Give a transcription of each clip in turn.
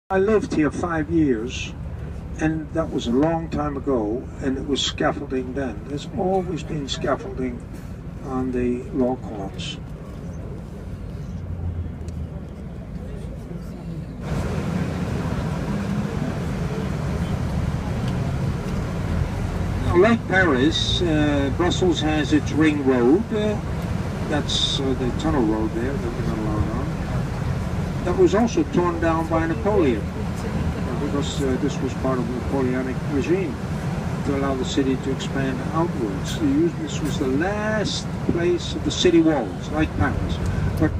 I lived here 5 years, and that was a long time ago, and it was scaffolding then. There's always been scaffolding on the law courts. Like Paris, Brussels has its ring road. That's the tunnel road there that we're not allowed on. That was also torn down by Napoleon because this was part of the Napoleonic regime to allow the city to expand outwards. This was the last place of the city walls, like Paris. But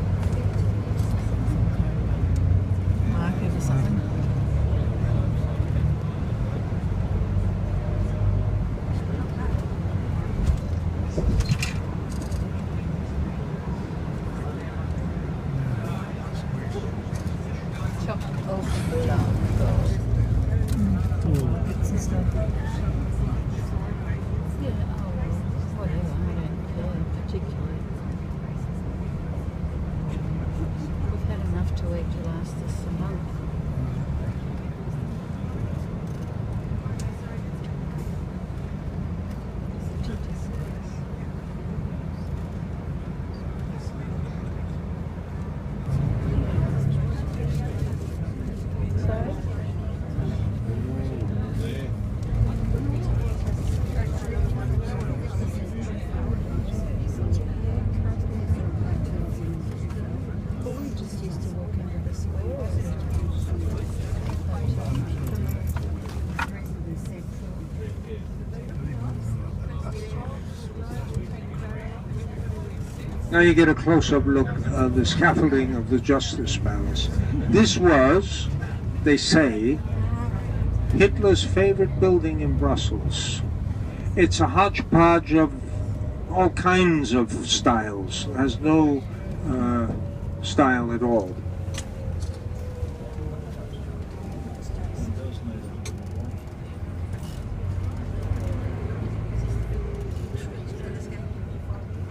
now you get a close-up look at the scaffolding of the Justice Palace. This was, they say, Hitler's favorite building in Brussels. It's a hodgepodge of all kinds of styles. It has no style at all.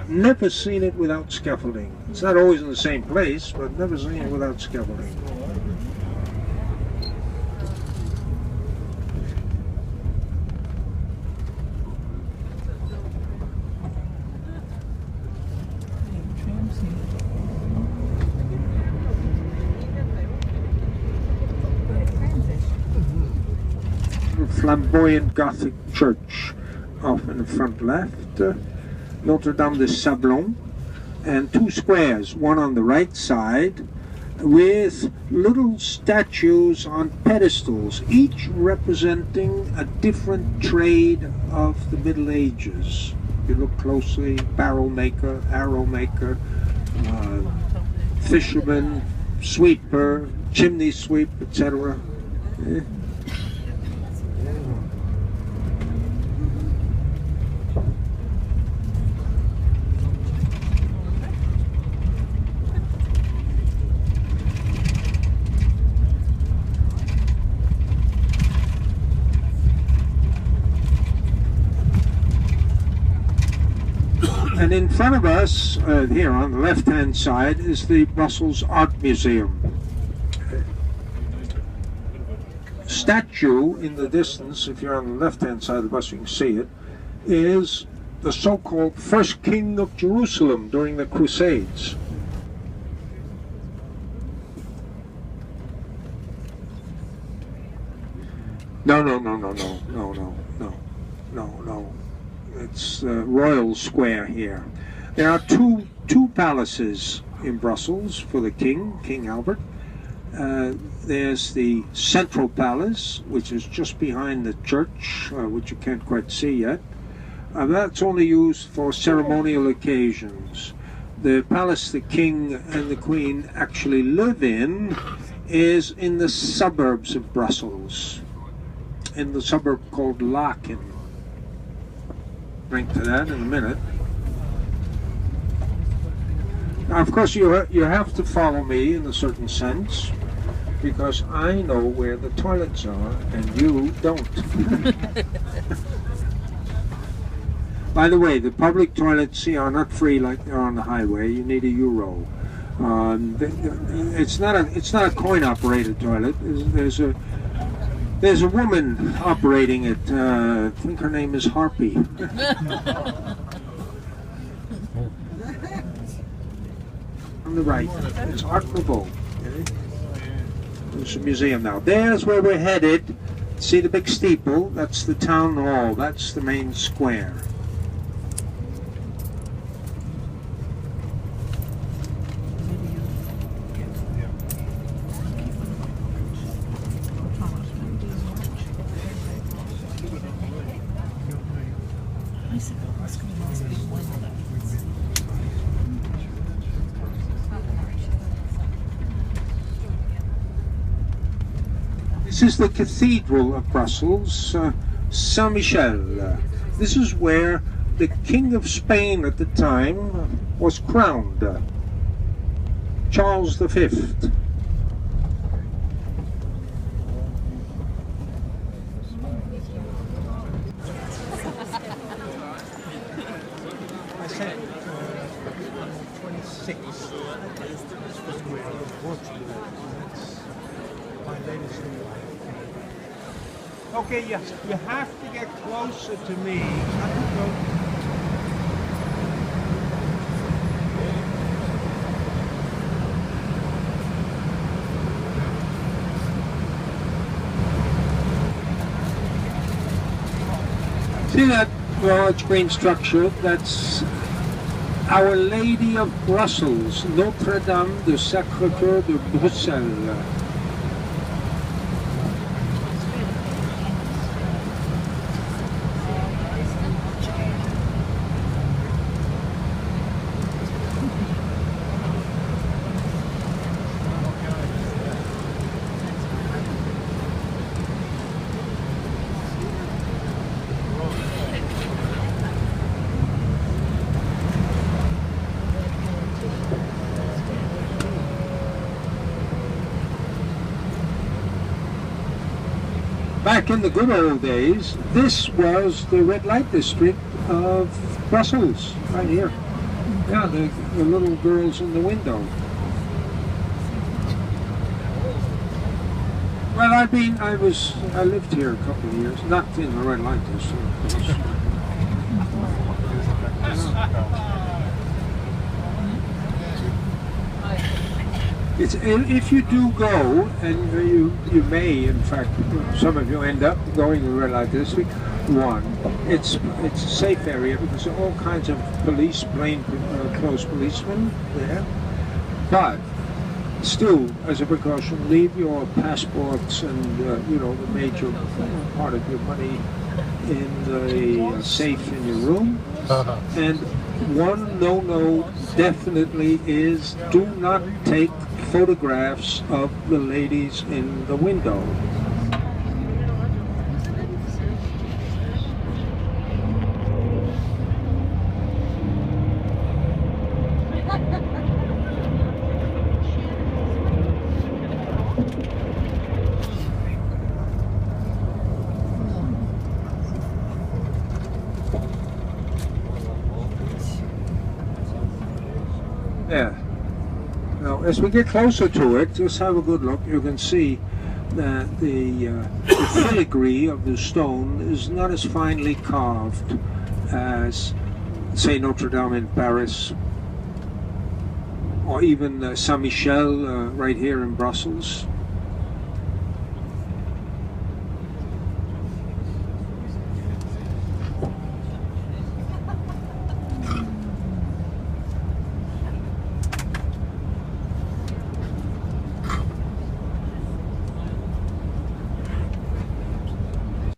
Never seen it without scaffolding. It's not always in the same place, but never seen it without scaffolding. Flamboyant Gothic church off in the front left. Notre Dame de Sablon, and two squares, one on the right side with little statues on pedestals, each representing a different trade of the Middle Ages. If you look closely, barrel maker, arrow maker, fisherman, sweeper, chimney sweep, etc. And in front of us, here on the left-hand side, is the Brussels Art Museum. Statue in the distance, if you're on the left-hand side of the bus, you can see it, is the so-called first king of Jerusalem during the Crusades. No. It's Royal Square here. There are two palaces in Brussels for the king, King Albert. There's the Central Palace, which is just behind the church, which you can't quite see yet. That's only used for ceremonial occasions. The palace the king and the queen actually live in is in the suburbs of Brussels, in the suburb called Laken. Link to that in a minute. Now, of course, you have to follow me in a certain sense, because I know where the toilets are and you don't. By the way, the public toilets here are not free like they're on the highway. You need a euro. It's not a coin-operated toilet. There's a woman operating it. I think her name is Harpy. On the right, it's Art Nouveau. Okay. There's a museum now. There's where we're headed. See the big steeple? That's the town hall. That's the main square. This is the Cathedral of Brussels, Saint-Michel. This is where the King of Spain at the time was crowned, Charles V. I said 26. Okay, you have to get closer to me. See that large green structure? That's Our Lady of Brussels, Notre-Dame de Sacré-Cœur de Bruxelles. Back in the good old days, this was the red light district of Brussels, right here. Yeah, the little girls in the window. Well, I lived here a couple of years, not in the red light district. If you do go, and you may, in fact, some of you end up going to the red light district. One, it's a safe area because there are all kinds of police, plainclothes policemen there. But still, as a precaution, leave your passports and the major part of your money in the safe in your room. And one no-no definitely is do not take photographs of the ladies in the window. Yeah. Now, as we get closer to it, just have a good look. You can see that the filigree of the stone is not as finely carved as, say, Notre Dame in Paris, or even Saint-Michel right here in Brussels.